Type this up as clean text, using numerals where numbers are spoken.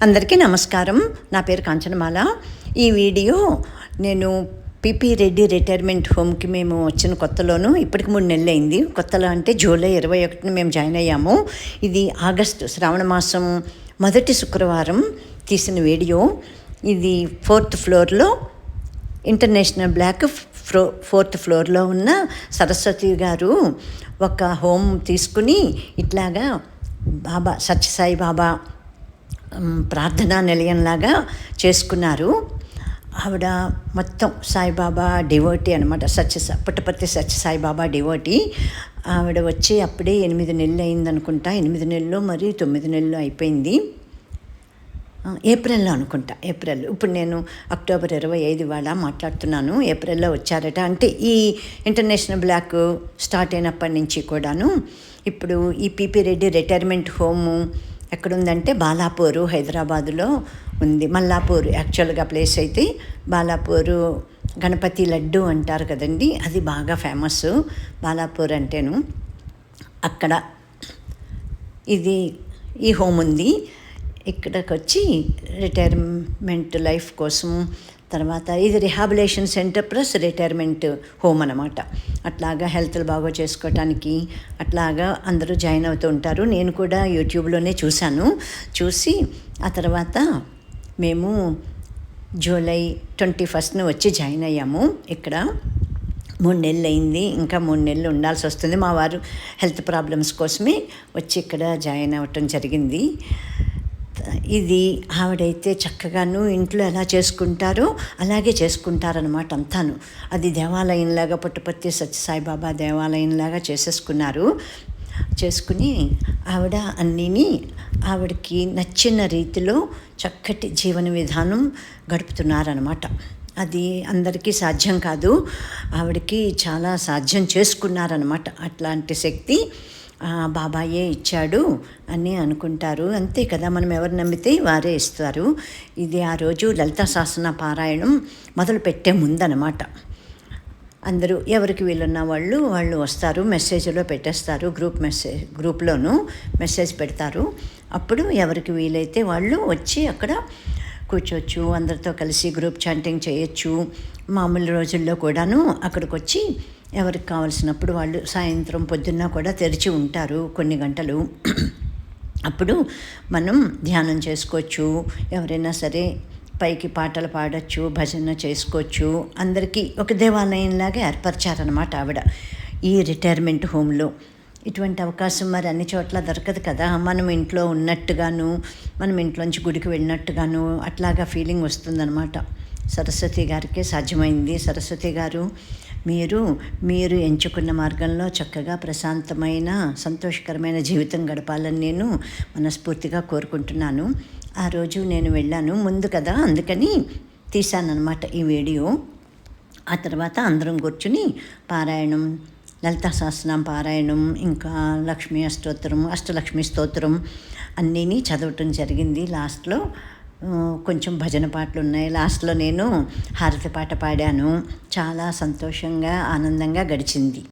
అందరికీ నమస్కారం. నా పేరు కాంచనమాల. ఈ వీడియో నేను పిపి రెడ్డి రిటైర్మెంట్ హోమ్కి మేము వచ్చిన కొత్తలోను ఇప్పటికి 3 నెలలు అయింది. కొత్తలో అంటే జూలై 21న మేము జాయిన్ అయ్యాము. ఇది ఆగస్టు శ్రావణ మాసం మొదటి శుక్రవారం తీసిన వీడియో. ఇది 4th ఫ్లోర్లో ఇంటర్నేషనల్ బ్లాక్ 4th ఫ్లోర్లో ఉన్న సరస్వతి గారు ఒక హోమ్ తీసుకుని ఇట్లాగా బాబా సత్యసాయి బాబా ప్రార్థనా నిలయంలాగా చేసుకున్నారు. ఆవిడ మొత్తం సాయిబాబా డివోటీ అనమాట. పుట్టపర్తి సత్యసాయిబాబా డివోటీ. ఆవిడ వచ్చి అప్పుడే 8 నెలలు అయిందనుకుంటా. 8 నెలలు మరి 9 నెలలు అయిపోయింది. ఏప్రిల్లో అనుకుంటా. ఏప్రిల్. ఇప్పుడు నేను అక్టోబర్ 25 ఇవాళ మాట్లాడుతున్నాను. ఏప్రిల్లో వచ్చారట. అంటే ఈ ఇంటర్నేషనల్ బ్లాక్ స్టార్ట్ అయినప్పటి నుంచి కూడాను. ఇప్పుడు ఈ పిపి రెడ్డి రిటైర్మెంట్ హోము ఎక్కడుందంటే బాలాపూరు, హైదరాబాదులో ఉంది. మల్లాపూర్ యాక్చువల్గా ప్లేస్ అయితే బాలాపూరు. గణపతి లడ్డు అంటారు కదండి, అది బాగా ఫేమస్ బాలాపూర్ అంటేను. అక్కడ ఈ హోమ్ ఉంది. ఇక్కడికి వచ్చి రిటైర్మెంట్ లైఫ్ కోసం, తర్వాత ఇది rehabilitation centre plus retirement home అన్నమాట. అట్లాగా హెల్త్లు బాగా చేసుకోవటానికి అట్లాగా అందరూ జాయిన్ అవుతూ ఉంటారు. నేను కూడా యూట్యూబ్లోనే చూసి ఆ తర్వాత మేము జూలై 21న వచ్చి జాయిన్ అయ్యాము. ఇక్కడ 3 నెలలు అయింది. ఇంకా 3 నెలలు ఉండాల్సి వస్తుంది. మా వారు హెల్త్ ప్రాబ్లమ్స్ కోసమే వచ్చి ఇక్కడ జాయిన్ అవ్వటం జరిగింది. ఇది ఆవిడైతే చక్కగాను ఇంట్లో ఎలా చేసుకుంటారో అలాగే చేసుకుంటారనమాట అంతాను. అది దేవాలయంలాగా, పుట్టపర్తి సత్యసాయిబాబా దేవాలయంలాగా చేసుకుని ఆవిడ అన్నిని ఆవిడకి నచ్చిన రీతిలో చక్కటి జీవన విధానం గడుపుతున్నారనమాట. అది అందరికీ సాధ్యం కాదు. ఆవిడకి చాలా సాధ్యం చేసుకున్నారనమాట. అట్లాంటి శక్తి బాబాయే ఇచ్చాడు అని అనుకుంటారు. అంతే కదా, మనం ఎవరు నమ్మితే వారే ఇస్తారు. ఇది ఆ రోజు లలితా సహస్రనామ పారాయణం మొదలుపెట్టే ముందనమాట. అందరూ ఎవరికి వీలున్న వాళ్ళు వస్తారు. మెసేజ్లో పెట్టేస్తారు. గ్రూప్లోనూ మెసేజ్ పెడతారు. అప్పుడు ఎవరికి వీలైతే వాళ్ళు వచ్చి అక్కడ కూర్చోవచ్చు. అందరితో కలిసి గ్రూప్ చాంటింగ్ చేయొచ్చు. మామూలు రోజుల్లో కూడాను అక్కడికి వచ్చి ఎవరికి కావాల్సినప్పుడు వాళ్ళు సాయంత్రం పొద్దున్న కూడా తెరిచి ఉంటారు కొన్ని గంటలు. అప్పుడు మనం ధ్యానం చేసుకోవచ్చు. ఎవరైనా సరే పైకి పాటలు పాడచ్చు, భజన చేసుకోవచ్చు. అందరికీ ఒక దేవాలయంలాగా ఏర్పరిచారనమాట ఆవిడ ఈ రిటైర్మెంట్ హోమ్లో. ఇటువంటి అవకాశం మరి అన్ని చోట్ల దొరకదు కదా. మనం ఇంట్లో ఉన్నట్టుగాను, మనం ఇంట్లోంచి గుడికి వెళ్ళినట్టుగాను అట్లాగా ఫీలింగ్ వస్తుందన్నమాట. సరస్వతి గారికే సాధ్యమైంది. సరస్వతి గారు, మీరు ఎంచుకున్న మార్గంలో చక్కగా ప్రశాంతమైన సంతోషకరమైన జీవితం గడపాలని నేను మనస్ఫూర్తిగా కోరుకుంటున్నాను. ఆ రోజు నేను వెళ్ళాను ముందు కదా, అందుకని తీశానన్నమాట ఈ వీడియో. ఆ తర్వాత అందరం కూర్చుని పారాయణం, లలితా సహస్రనామ పారాయణం, ఇంకా అష్టలక్ష్మి స్తోత్రం అన్నీని చదవటం జరిగింది. లాస్ట్లో కొంచెం భజన పాటలు ఉన్నాయి. లాస్ట్లో నేను హారతి పాట పాడాను. చాలా సంతోషంగా ఆనందంగా గడిచింది.